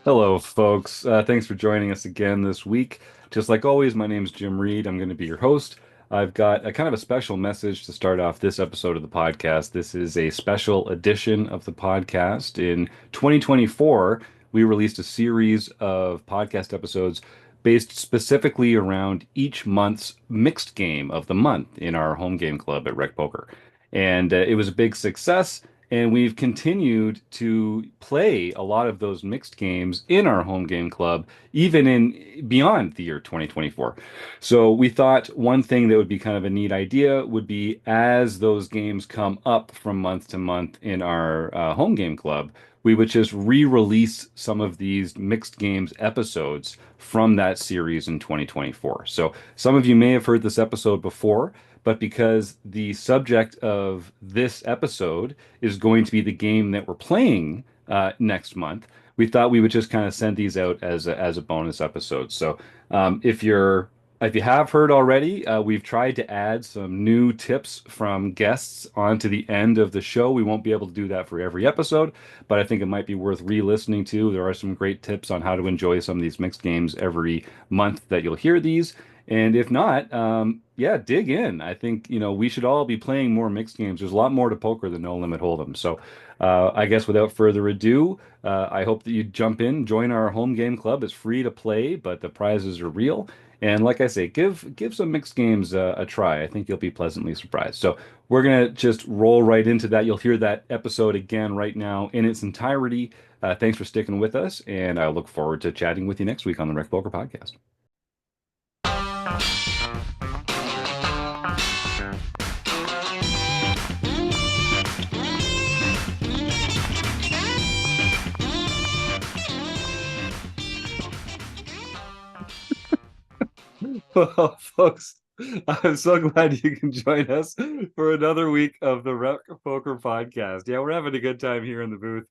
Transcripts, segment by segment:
Hello, folks. Thanks for joining us again this week. Just like always, my name's Jim Reid. I'm going to be your host. I've got a kind of a special message to start off this episode of the podcast. This is a special edition of the podcast. In 2024, we released a series of podcast episodes based specifically around each month's mixed game of the month in our home game club at RecPoker. And it was a big success. And we've continued to play a lot of those mixed games in our home game club, even in beyond the year 2024. So we thought one thing that would be kind of a neat idea would be as those games come up from month to month in our home game club, we would just re-release some of these mixed games episodes from that series in 2024. So some of you may have heard this episode before, but because the subject of this episode is going to be the game that we're playing next month, we thought we would just kind of send these out as a bonus episode. So if you have heard already, we've tried to add some new tips from guests onto the end of the show. We won't be able to do that for every episode, but I think it might be worth re-listening to. There are some great tips on how to enjoy some of these mixed games every month that you'll hear these. And if not, yeah, dig in. I think, we should all be playing more mixed games. There's a lot more to poker than No Limit Hold'em. So, I guess without further ado, I hope that you jump in, join our home game club. It's free to play, but the prizes are real. And like I say, give some mixed games a try. I think you'll be pleasantly surprised. So we're gonna just roll right into that. You'll hear that episode again right now in its entirety. Thanks for sticking with us, and I look forward to chatting with you next week on the Rec Poker Podcast. Well, folks, I'm so glad you can join us for another week of the Rec Poker Podcast. Yeah, we're having a good time here in the booth.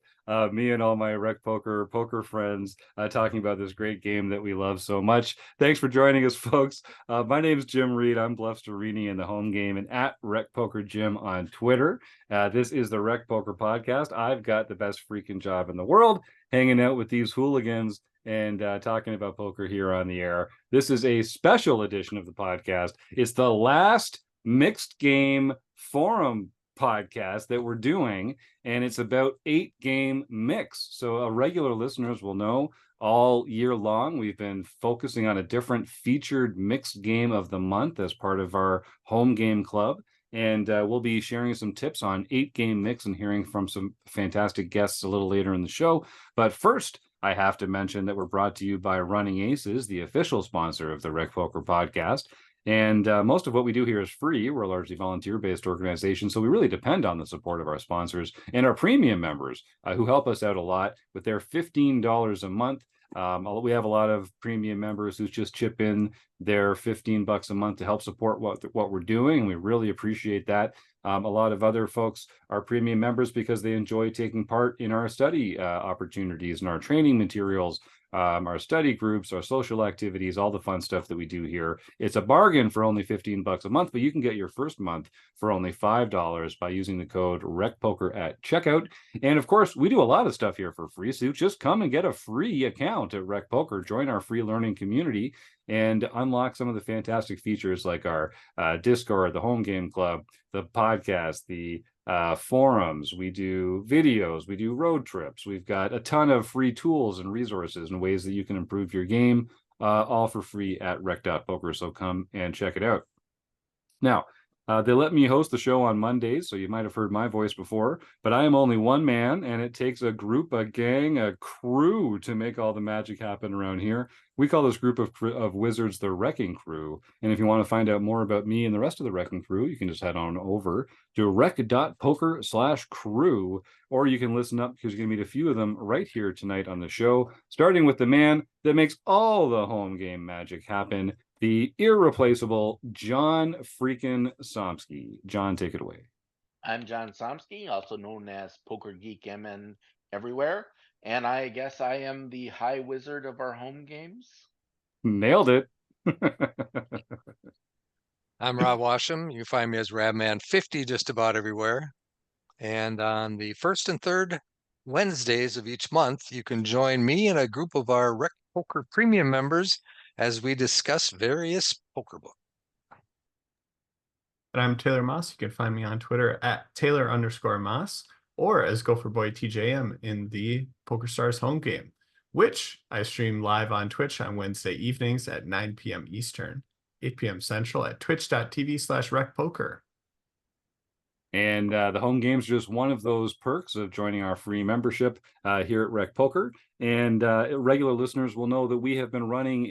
Me and all my Rec poker friends talking about this great game that we love so much. Thanks for joining us, folks. My name is Jim Reid. I'm Bluff Sterini in the home game and at Rec Poker Jim on Twitter. This is the Rec Poker Podcast. I've got the best freaking job in the world hanging out with these hooligans and talking about poker here on the air. This is a special edition of the podcast. It's the last mixed game forum podcast that we're doing, and it's about 8-game mix. So regular listeners will know all year long we've been focusing on a different featured mixed game of the month as part of our home game club. And we'll be sharing some tips on 8-game mix and hearing from some fantastic guests a little later in the show. But first, I have to mention that we're brought to you by Running Aces, the official sponsor of the Rec Poker Podcast. And most of what we do here is free. We're a largely volunteer-based organization, so we really depend on the support of our sponsors and our premium members who help us out a lot with their $15 a month. We have a lot of premium members who just chip in their $15 a month to help support what we're doing, and we really appreciate that. A lot of other folks are premium members because they enjoy taking part in our study opportunities and our training materials, our study groups, our social activities, all the fun stuff that we do here. It's a bargain for only $15 a month, but you can get your first month for only $5 by using the code RecPoker at checkout. And of course, we do a lot of stuff here for free, so just come and get a free account at RecPoker, join our free learning community, and unlock some of the fantastic features like our Discord, the home game club, the podcast, the forums. We do videos, we do road trips. We've got a ton of free tools and resources and ways that you can improve your game, all for free at rec.poker. So come and check it out. Now, they let me host the show on Mondays, so you might have heard my voice before, but I am only one man, and it takes a group, a gang, a crew to make all the magic happen around here. We call this group of wizards the Wrecking Crew, and if you want to find out more about me and the rest of the Wrecking Crew, you can just head on over to rec.poker/crew, or you can listen up because you're going to meet a few of them right here tonight on the show, starting with the man that makes all the home game magic happen, the irreplaceable John freaking Somsky. John, take it away. I'm John Somsky, also known as Poker Geek MN everywhere, and I guess I am the high wizard of our home games. Nailed it. I'm Rob Washam. You find me as Rabman50 just about everywhere. And on the first and third Wednesdays of each month, you can join me and a group of our RecPoker Premium members as we discuss various poker books. And I'm Taylor Moss. You can find me on Twitter at Taylor_Moss or as Gopher Boy TJM in the PokerStars home game, which I stream live on Twitch on Wednesday evenings at 9 p.m. Eastern, 8 p.m. Central at twitch.tv/RecPoker. And the home games are just one of those perks of joining our free membership here at RecPoker. And regular listeners will know that we have been running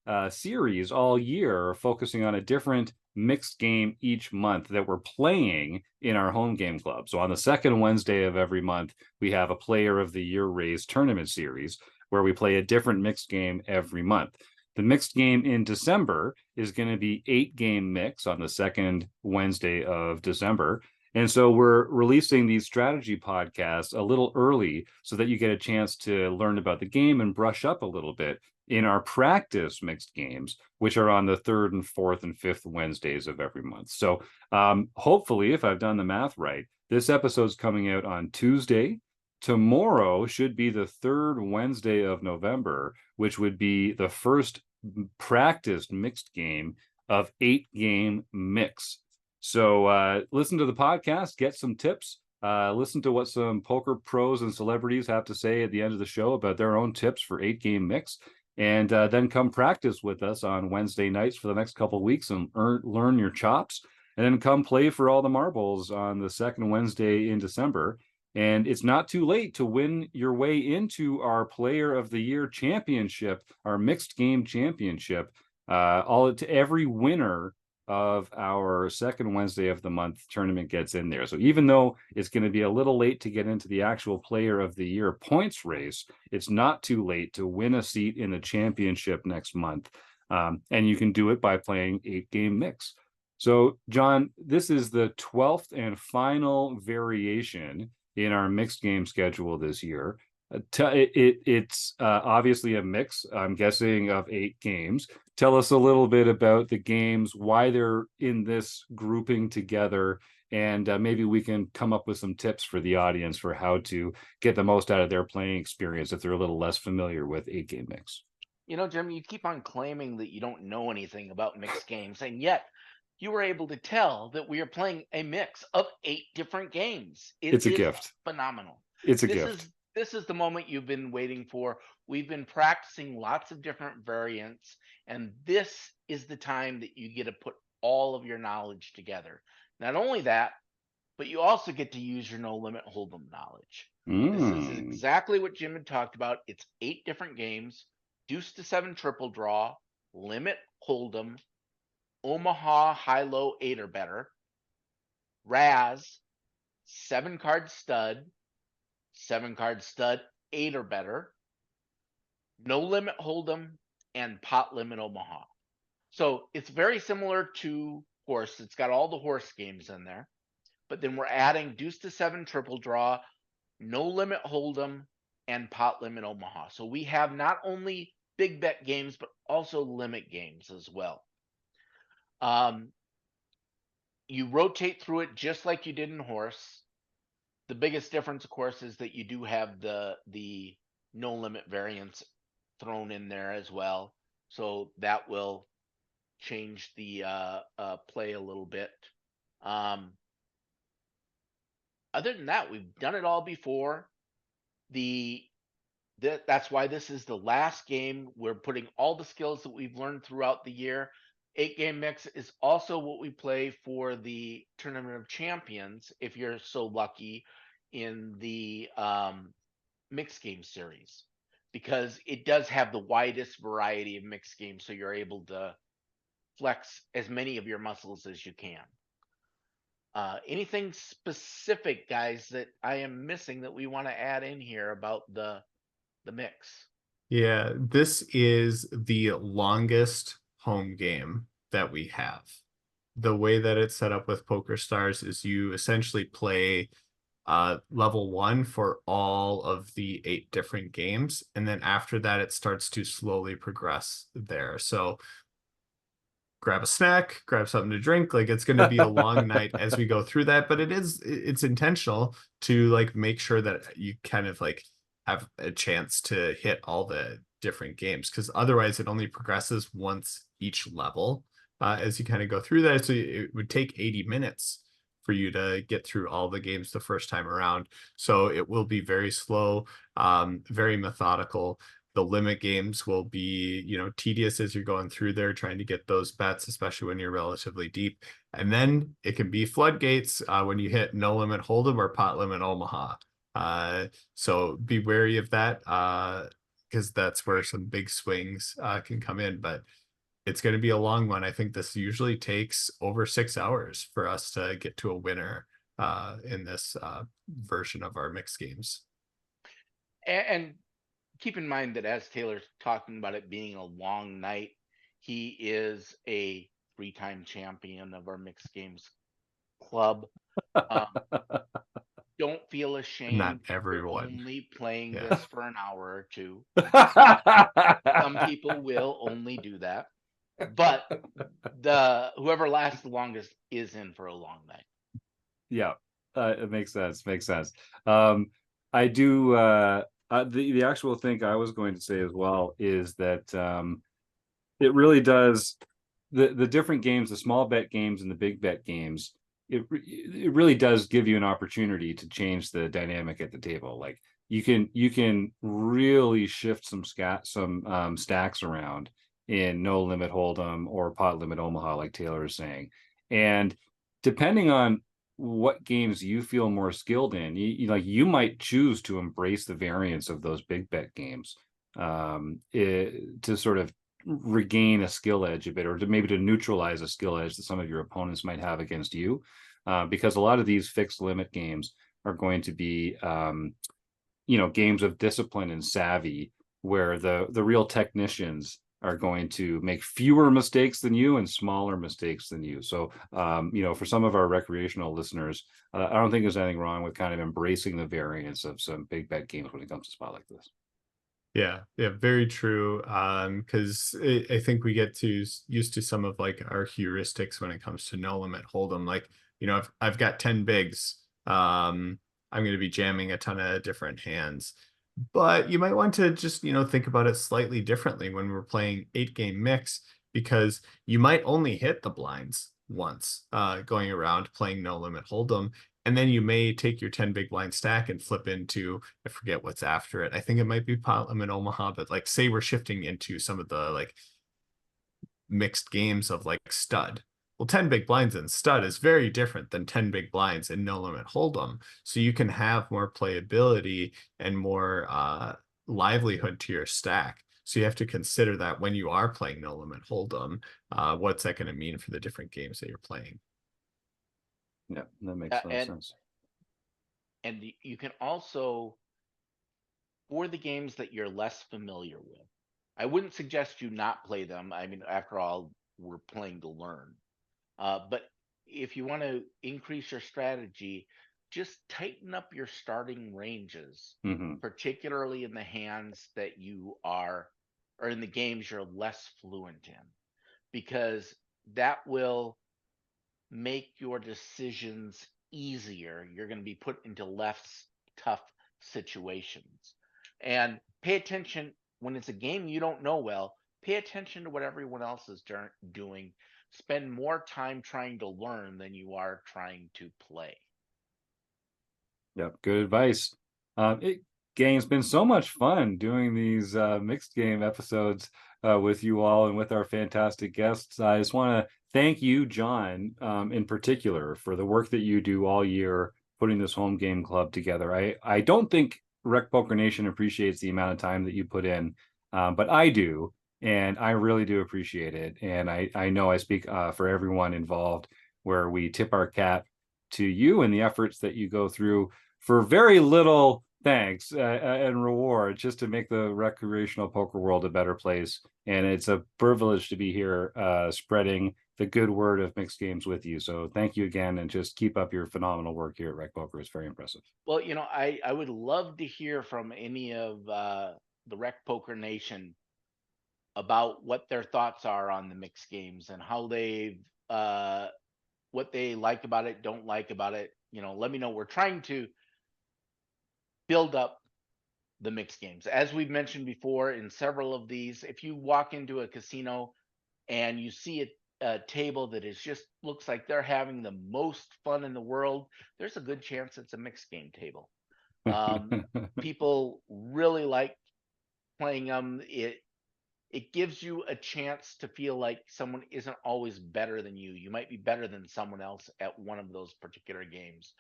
a series all year focusing on a different mixed game each month that we're playing in our home game club. So on the second Wednesday of every month, we have a Player of the Year Race tournament series where we play a different mixed game every month. The mixed game in December is going to be 8-game mix on the second Wednesday of December. And so we're releasing these strategy podcasts a little early so that you get a chance to learn about the game and brush up a little bit in our practice mixed games, which are on the third and fourth and fifth Wednesdays of every month. So hopefully, if I've done the math right, this episode's coming out on Tuesday. Tomorrow should be the third Wednesday of November, which would be the first practiced mixed game of 8-game mix. So listen to the podcast, get some tips, listen to what some poker pros and celebrities have to say at the end of the show about their own tips for 8-game mix, and then come practice with us on Wednesday nights for the next couple of weeks and learn your chops, and then come play for all the marbles on the second Wednesday in December. And it's not too late to win your way into our Player of the Year championship, our mixed game championship. Every winner of our second Wednesday of the month tournament gets in there. So even though it's going to be a little late to get into the actual Player of the Year points race, it's not too late to win a seat in the championship next month. And you can do it by playing 8-game mix. So, John, this is the 12th and final variation in our mixed game schedule this year. It's obviously a mix, I'm guessing, of 8 games. Tell us a little bit about the games, why they're in this grouping together, and maybe we can come up with some tips for the audience for how to get the most out of their playing experience if they're a little less familiar with 8-game mix. You know, Jim, you keep on claiming that you don't know anything about mixed games, and yet you were able to tell that we are playing a mix of 8 different games. It's a gift. Phenomenal. It's a gift. This is the moment you've been waiting for. We've been practicing lots of different variants, and this is the time that you get to put all of your knowledge together. Not only that, but you also get to use your no limit hold'em knowledge. This is exactly what Jim had talked about. It's 8 different games: deuce to 7 triple draw, limit hold'em, Omaha high-low 8 or better, Raz, 7-card stud, 7-card stud 8 or better, no limit hold'em, and pot limit Omaha. So it's very similar to horse. It's got all the horse games in there, but then we're adding deuce to 7 triple draw, no limit hold'em, and pot limit Omaha. So we have not only big bet games, but also limit games as well. You rotate through it just like you did in horse. The biggest difference, of course, is that you do have the no limit variance thrown in there as well. So that will change the play a little bit. Other than that, we've done it all before. That's why this is the last game. We're putting all the skills that we've learned throughout the year. 8-game mix is also what we play for the Tournament of Champions, if you're so lucky, in the mixed game series, because it does have the widest variety of mixed games, so you're able to flex as many of your muscles as you can. Anything specific, guys, that I am missing that we want to add in here about the mix? Yeah, this is the longest home game that we have. The way that it's set up with PokerStars is you essentially play level 1 for all of the 8 different games, and then after that it starts to slowly progress there. So grab a snack, grab something to drink. Like it's going to be a long night as we go through that, but it's intentional to like make sure that you kind of like have a chance to hit all the different games, because otherwise it only progresses once each level as you kind of go through that. So it would take 80 minutes for you to get through all the games the first time around. So it will be very slow, very methodical. The limit games will be, you know, tedious as you're going through there, trying to get those bets, especially when you're relatively deep. And then it can be floodgates when you hit no limit hold'em or pot limit Omaha. So be wary of that because that's where some big swings can come in. But it's going to be a long one. I think this usually takes over 6 hours for us to get to a winner in this version of our mixed games. And keep in mind that as Taylor's talking about it being a long night, he is a 3-time champion of our mixed games club. Don't feel ashamed. Not You're everyone. only playing Yeah. this for an hour or two. Some people will only do that, but whoever lasts the longest is in for a long night. Yeah, it makes sense. Makes sense. I do. The actual thing I was going to say as well is that it really does the different games, the small bet games and the big bet games. It really does give you an opportunity to change the dynamic at the table. Like you can really shift some stacks around in no limit hold'em or pot limit Omaha, like Taylor is saying, and depending on what games you feel more skilled in, you might choose to embrace the variance of those big bet games to sort of regain a skill edge a bit, or to maybe to neutralize a skill edge that some of your opponents might have against you, because a lot of these fixed limit games are going to be games of discipline and savvy, where the real technicians are going to make fewer mistakes than you and smaller mistakes than you. So for some of our recreational listeners, I don't think there's anything wrong with kind of embracing the variance of some big bet games when it comes to spot like this. Yeah, very true. Because I think we get used to some of like our heuristics when it comes to no limit hold'em. Like, if I've got 10 bigs, I'm going to be jamming a ton of different hands. But you might want to just, think about it slightly differently when we're playing 8-game mix, because you might only hit the blinds once going around playing no limit hold'em. And then you may take your 10 big blind stack and flip into, I forget what's after it. I think it might be pot limit Omaha, but like say we're shifting into some of the like mixed games of like stud. Well, 10 big blinds in stud is very different than 10 big blinds in no limit hold'em. So you can have more playability and more livelihood to your stack. So you have to consider that when you are playing no limit hold'em, what's that going to mean for the different games that you're playing? Yeah, that makes sense. And you can also, for the games that you're less familiar with, I wouldn't suggest you not play them. I mean, after all, we're playing to learn. But if you want to increase your strategy, just tighten up your starting ranges, particularly in the hands that you are, or in the games you're less fluent in, because that will make your decisions easier. You're going to be put into less tough situations. And pay attention when it's a game you don't know well. Pay attention to what everyone else is doing. Spend more time trying to learn than you are trying to play. Yep, good advice. Gang, it's been so much fun doing these mixed game episodes with you all and with our fantastic guests. I just want to thank you, John, in particular, for the work that you do all year putting this home game club together. I don't think RecPoker Nation appreciates the amount of time that you put in, but I do, and I really do appreciate it. And I know I speak for everyone involved, where we tip our cap to you and the efforts that you go through for very little thanks and reward, just to make the recreational poker world a better place. And it's a privilege to be here spreading the good word of mixed games with you. So thank you again, and just keep up your phenomenal work here at RecPoker. It's very impressive. Well, I would love to hear from any of the RecPoker Nation about what their thoughts are on the mixed games and how they've what they like about it, don't like about it. Let me know. We're trying to build up the mixed games. As we've mentioned before in several of these, if you walk into a casino and you see a table that is just looks like they're having the most fun in the world, there's a good chance it's a mixed game table. People really like playing them. It gives you a chance to feel like someone isn't always better than you. You might be better than someone else at one of those particular games.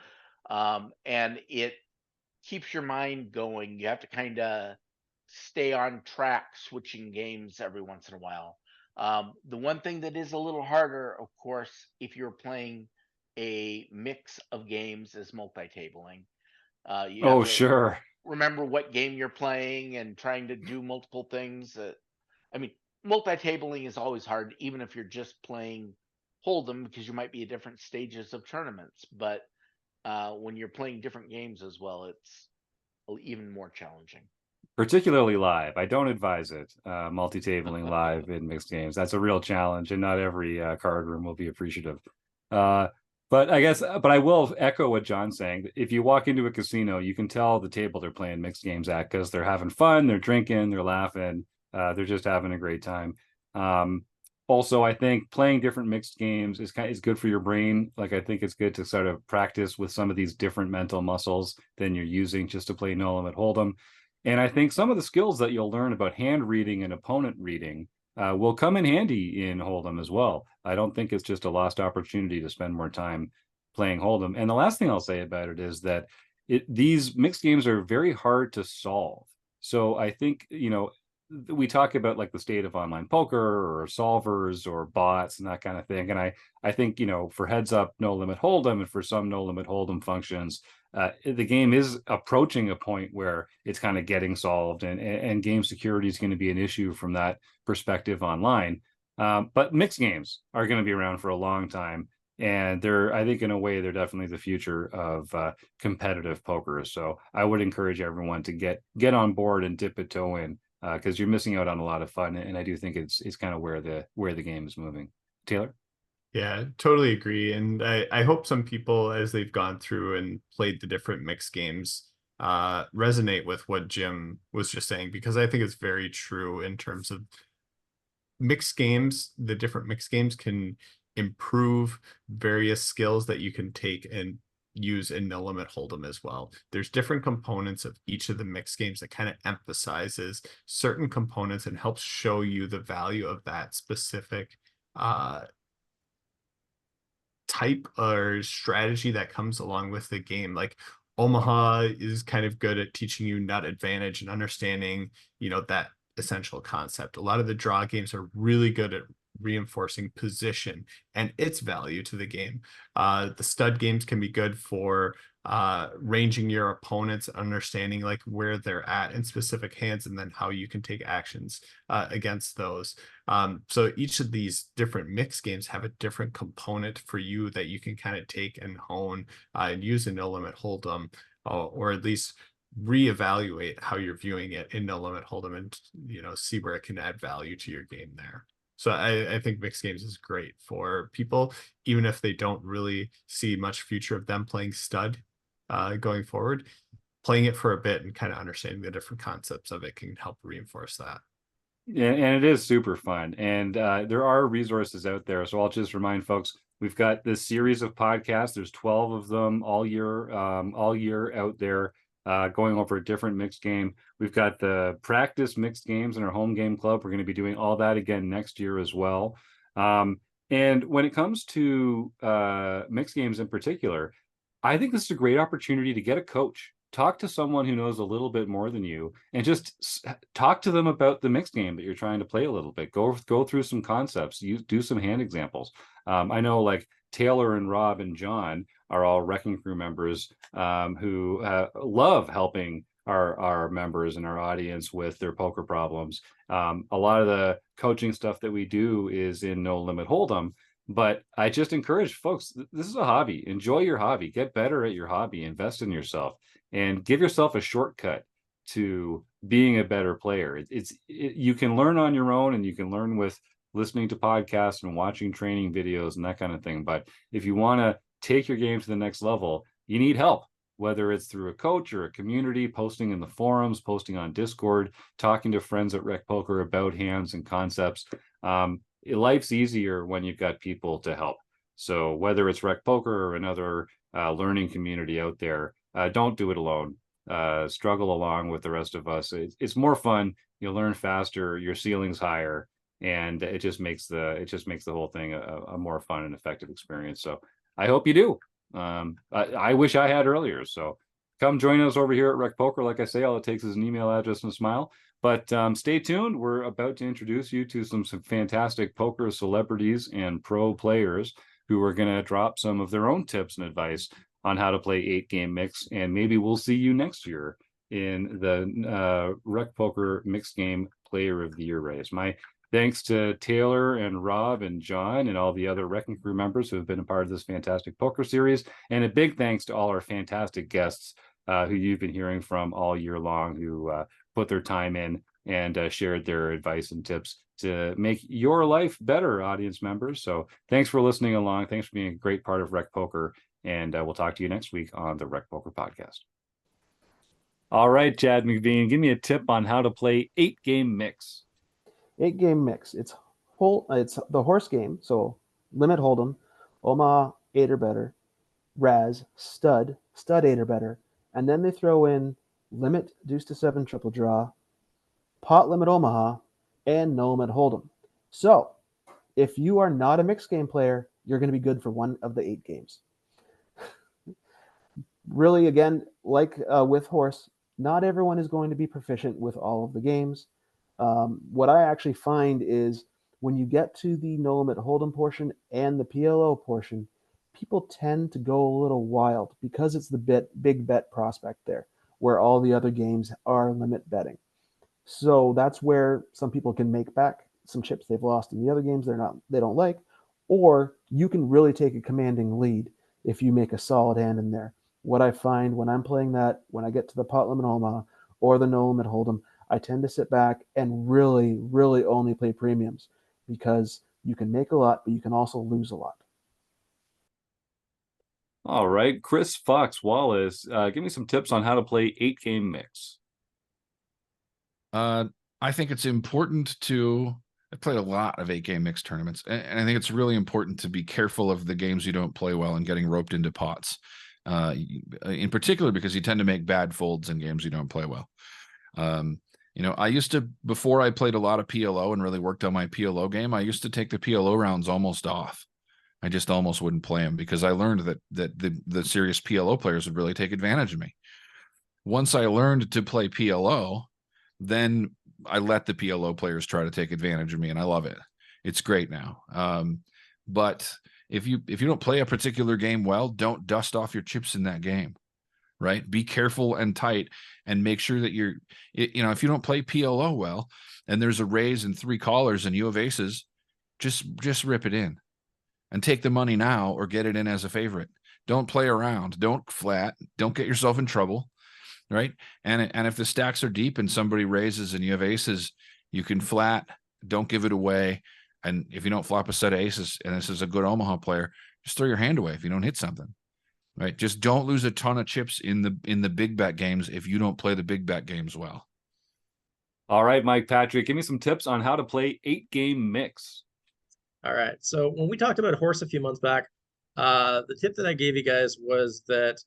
And it keeps your mind going. You have to kind of stay on track, switching games every once in a while. The one thing that is a little harder, of course, if you're playing a mix of games, is multi-tabling. You have Oh, to sure. remember what game you're playing and trying to do multiple things. I mean, multi-tabling is always hard, even if you're just playing Hold'em, because you might be at different stages of tournaments. But when you're playing different games as well, it's even more challenging. Particularly live. I don't advise it. Multi-tabling live in mixed games. That's a real challenge, and not every card room will be appreciative. But I will echo what John's saying. If you walk into a casino, you can tell the table they're playing mixed games at, because they're having fun, they're drinking, they're laughing, they're just having a great time. Also, I think playing different mixed games is good for your brain. Like, I think it's good to sort of practice with some of these different mental muscles than you're using just to play No Limit Hold'em. And I think some of the skills that you'll learn about hand reading and opponent reading will come in handy in Hold'em as well. I don't think it's just a lost opportunity to spend more time playing Hold'em. And the last thing I'll say about it is that these mixed games are very hard to solve. So I think, we talk about like the state of online poker or solvers or bots and that kind of thing. And I think, for Heads Up No Limit Hold'em and for some No Limit Hold'em functions, the game is approaching a point where it's kind of getting solved, and game security is going to be an issue from that perspective online. But mixed games are going to be around for a long time. And I think in a way, they're definitely the future of competitive poker. So I would encourage everyone to get on board and dip a toe in, because you're missing out on a lot of fun. And I do think it's kind of where the game is moving. Taylor? Yeah, totally agree. And I hope some people, as they've gone through and played the different mixed games, resonate with what Jim was just saying, because I think it's very true in terms of mixed games. The different mixed games can improve various skills that you can take and use in No Limit Hold'em as well. There's different components of each of the mixed games that kind of emphasizes certain components and helps show you the value of that specific type or strategy that comes along with the game. Like Omaha is kind of good at teaching you nut advantage and understanding, that essential concept. A lot of the draw games are really good at reinforcing position and its value to the game. The stud games can be good for ranging your opponents, understanding like where they're at in specific hands, and then how you can take actions against those. So each of these different mixed games have a different component for you that you can kind of take and hone and use in No Limit Hold'em, or at least reevaluate how you're viewing it in No Limit Hold'em, and see where it can add value to your game there. So I think mixed games is great for people, even if they don't really see much future of them playing stud going forward. Playing it for a bit and kind of understanding the different concepts of it can help reinforce that. Yeah, and it is super fun. And there are resources out there. So I'll just remind folks, we've got this series of podcasts. There's 12 of them all year out there, going over a different mixed game. We've got the practice mixed games in our home game club. We're going to be doing all that again next year as well. And when it comes to mixed games in particular, I think this is a great opportunity to get a coach. Talk to someone who knows a little bit more than you, and just talk to them about the mixed game that you're trying to play a little bit. Go through some concepts. Do some hand examples. I know like Taylor and Rob and John are all Wrecking Crew members who love helping our members and our audience with their poker problems. A lot of the coaching stuff that we do is in No Limit Hold'em. But I just encourage folks, this is a hobby. Enjoy your hobby. Get better at your hobby. Invest in yourself, and give yourself a shortcut to being a better player. You can learn on your own, and you can learn with listening to podcasts and watching training videos and that kind of thing. But if you want to take your game to the next level, you need help, whether it's through a coach or a community, posting in the forums, posting on Discord, talking to friends at RecPoker about hands and concepts. Life's easier when you've got people to help. So whether it's RecPoker or another learning community out there, don't do it alone. Struggle along with the rest of us. It's more fun. You'll learn faster. Your ceiling's higher, and it just makes the whole thing a more fun and effective experience. So I hope you do. I wish I had earlier. So come join us over here at RecPoker. Like I say, all it takes is an email address and a smile. But stay tuned. We're about to introduce you to some fantastic poker celebrities and pro players who are going to drop some of their own tips and advice on how to play 8-game mix. And maybe we'll see you next year in the RecPoker Mixed Game Player of the Year race. My thanks to Taylor and Rob and John and all the other Wrecking Crew members who have been a part of this fantastic poker series. And a big thanks to all our fantastic guests who you've been hearing from all year long, who put their time in and shared their advice and tips to make your life better, audience members. So thanks for listening along. Thanks for being a great part of RecPoker. And we'll talk to you next week on the RecPoker podcast. All right, Chad McVean, give me a tip on how to play 8-game mix. 8-game mix. It's the horse game. So limit hold'em, Omaha 8 or better, Raz, stud 8 or better, and then they throw in limit deuce to 7 triple draw, pot limit Omaha, and no limit hold'em. So if you are not a mixed game player, you're going to be good for one of the 8 games. Really, again, like with horse, not everyone is going to be proficient with all of the games. What I actually find is when you get to the no limit hold'em portion and the PLO portion, people tend to go a little wild because it's the big bet prospect there, where all the other games are limit betting. So that's where some people can make back some chips they've lost in the other games they don't like, or you can really take a commanding lead if you make a solid hand in there. What I find when I'm playing that, when I get to the pot limit Omaha or the no limit hold'em, I tend to sit back and really, really only play premiums because you can make a lot, but you can also lose a lot. All right, Chris Fox Wallace, give me some tips on how to play 8-game mix. I think it's important I've played a lot of 8-game mix tournaments, and I think it's really important to be careful of the games you don't play well and getting roped into pots. In particular, because you tend to make bad folds in games you don't play well. I used to, before I played a lot of PLO and really worked on my PLO game, I used to take the PLO rounds almost off. I just almost wouldn't play them because I learned that the serious PLO players would really take advantage of me. Once I learned to play PLO, then I let the PLO players try to take advantage of me, and I love it. It's great now. But if you don't play a particular game well, don't dust off your chips in that game, right? Be careful and tight, and make sure that if you don't play PLO well and there's a raise and 3 callers and you have aces, just rip it in and take the money now or get it in as a favorite. Don't play around. Don't flat. Don't get yourself in trouble, right? And if the stacks are deep and somebody raises and you have aces, you can flat. Don't give it away. And if you don't flop a set of aces, and this is a good Omaha player, just throw your hand away if you don't hit something, right? Just don't lose a ton of chips in the big bet games if you don't play the big bet games well. All right, Mike Patrick, give me some tips on how to play 8-game mix. All right. So when we talked about horse a few months back, the tip that I gave you guys was that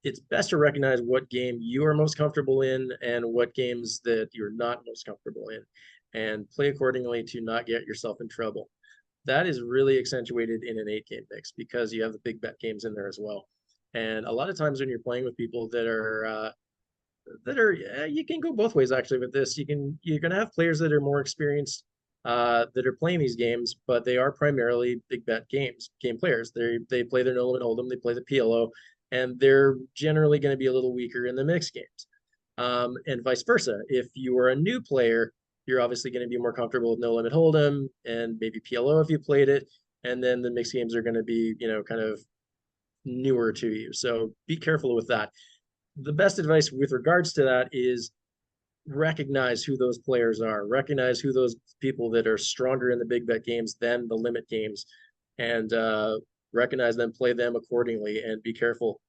it's best to recognize what game you are most comfortable in and what games that you're not most comfortable in, and play accordingly to not get yourself in trouble. That is really accentuated in an 8-game mix because you have the big bet games in there as well. And a lot of times when you're playing with people that are you can go both ways actually with this. You're going to have players that are more experienced that are playing these games, but they are primarily big bet game players. They play their no limit hold'em, they play the PLO, and they're generally going to be a little weaker in the mixed games. And vice versa. If you are a new player, you're obviously going to be more comfortable with no limit hold'em and maybe PLO if you played it, and then the mixed games are going to be kind of newer to you. So be careful with that. The best advice with regards to that is recognize who those players are, recognize who those people that are stronger in the big bet games than the limit games, and recognize them, play them accordingly, and be careful,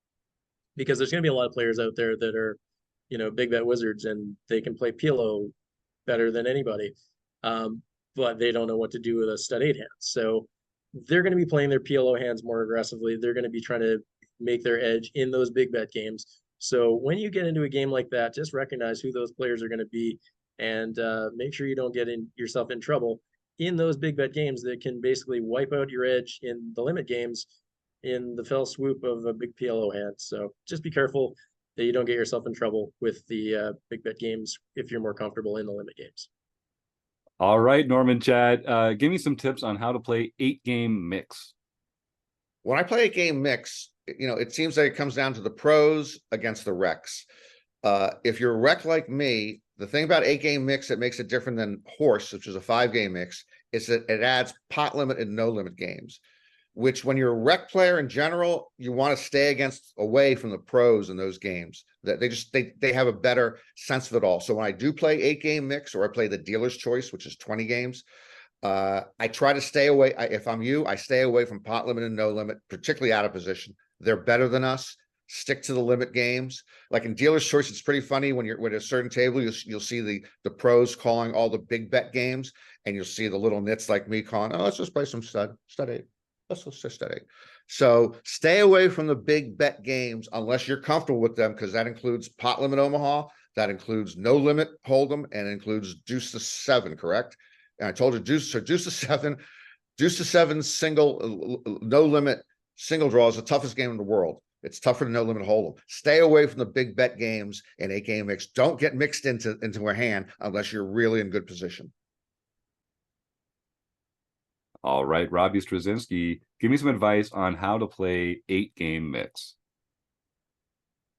because there's going to be a lot of players out there that are, big bet wizards, and they can play PLO better than anybody, but they don't know what to do with a stud 8 hand. So they're going to be playing their PLO hands more aggressively. They're going to be trying to make their edge in those big bet games. So when you get into a game like that, just recognize who those players are going to be, and make sure you don't get yourself in trouble in those big bet games that can basically wipe out your edge in the limit games in the fell swoop of a big PLO hand. So just be careful that you don't get yourself in trouble with the big bet games if you're more comfortable in the limit games. All right, Norman, Chad, give me some tips on how to play 8-game mix. When I play a game mix, it seems like it comes down to the pros against the recs. If you're a rec like me, the thing about 8-game mix that makes it different than horse, which is a 5-game mix, is that it adds pot limit and no limit games, which when you're a rec player in general, you want to stay away from the pros in those games. That they have a better sense of it all. So when I do play 8-game mix, or I play the dealer's choice, which is 20 games, I try to stay away. If I'm you, I stay away from pot limit and no limit, particularly out of position. They're better than us. Stick to the limit games. Like in dealer's choice, it's pretty funny when you're at a certain table, you'll see the pros calling all the big bet games, and you'll see the little nits like me calling, oh, let's just play some stud 8. Let's just stud 8. So stay away from the big bet games unless you're comfortable with them, because that includes pot limit Omaha, that includes no limit Hold'em, and includes deuce to 7, correct? And I told you deuce to 7 single, no limit single draw is the toughest game in the world. It's tougher than no limit Hold'em. Stay away from the big bet games and 8-game mix. Don't get mixed into a hand unless you're really in good position. All right, Robbie Strazynski, give me some advice on how to play 8-game mix.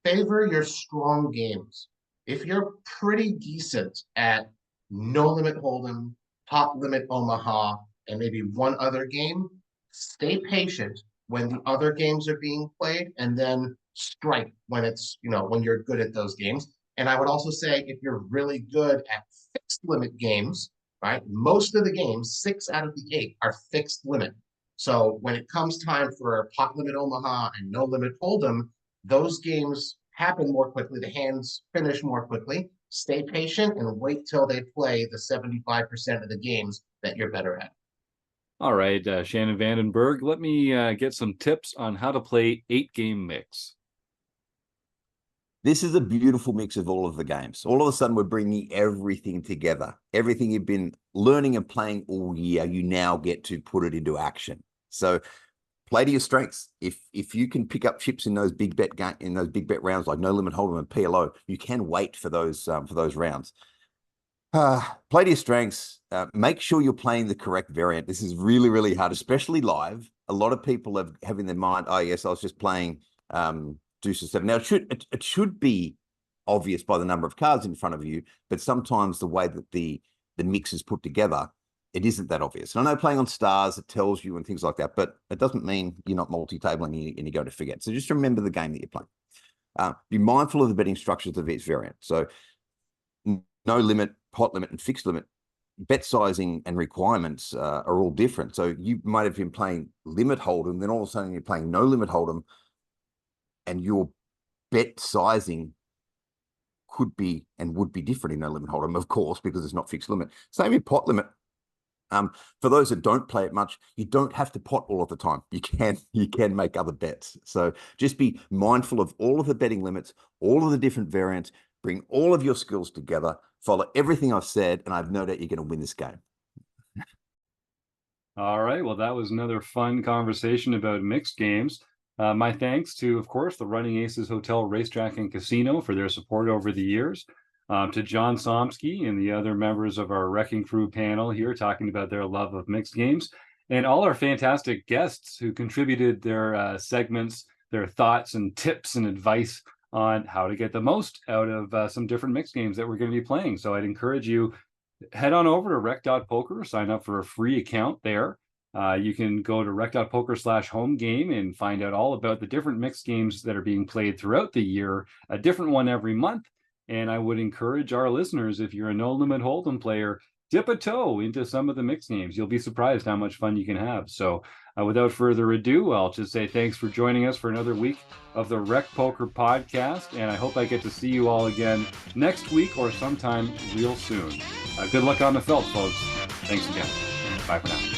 Favor your strong games. If you're pretty decent at no limit Hold'em, top limit Omaha, and maybe one other game, stay patient when the other games are being played, and then strike when it's, when you're good at those games. And I would also say, if you're really good at fixed limit games, right? Most of the games, 6 out of the 8 are fixed limit. So when it comes time for pot limit Omaha and no limit Hold'em, those games happen more quickly. The hands finish more quickly. Stay patient and wait till they play the 75% of the games that you're better at. All right, Shannon Van Den Berg, let me get some tips on how to play 8-game mix. This is a beautiful mix of all of the games. All of a sudden, we're bringing everything together. Everything you've been learning and playing all year, you now get to put it into action. So play to your strengths. If you can pick up chips in those big bet rounds like no limit Hold'em and PLO, you can wait for those rounds. Play to your strengths. Make sure you're playing the correct variant. This is really, really hard, especially live. A lot of people have in their mind, oh yes, I was just playing deuce to 7. Now it should be obvious by the number of cards in front of you, but sometimes the way that the mix is put together, it isn't that obvious. And I know playing on stars, it tells you and things like that, but it doesn't mean you're not multi-tabling and you're going to forget. So just remember the game that you're playing. Be mindful of the betting structures of each variant. So no limit, pot limit, and fixed limit, bet sizing and requirements are all different. So you might have been playing limit Hold'em, then all of a sudden you're playing no limit Hold'em, and your bet sizing could be and would be different in no limit Hold'em, of course, because it's not fixed limit. Same with pot limit. For those that don't play it much, you don't have to pot all of the time. You can make other bets. So just be mindful of all of the betting limits, all of the different variants, bring all of your skills together, follow everything I've said, and I've no doubt you're going to win this game. All right, well, that was another fun conversation about mixed games. My thanks to, of course, the Running Aces Hotel, Racetrack, and Casino for their support over the years. To John Somsky and the other members of our Wrecking Crew panel here talking about their love of mixed games, and all our fantastic guests who contributed their segments, their thoughts and tips and advice on how to get the most out of some different mixed games that we're going to be playing. So I'd encourage you, head on over to rec.poker, sign up for a free account there. You can go to rec.poker/home game and find out all about the different mixed games that are being played throughout the year, a different one every month. And I would encourage our listeners, if you're a No Limit Hold'em player, dip a toe into some of the mixed games. You'll be surprised how much fun you can have. So without further ado, I'll just say thanks for joining us for another week of the RecPoker podcast. And I hope I get to see you all again next week or sometime real soon. Good luck on the felt, folks. Thanks again. Bye for now.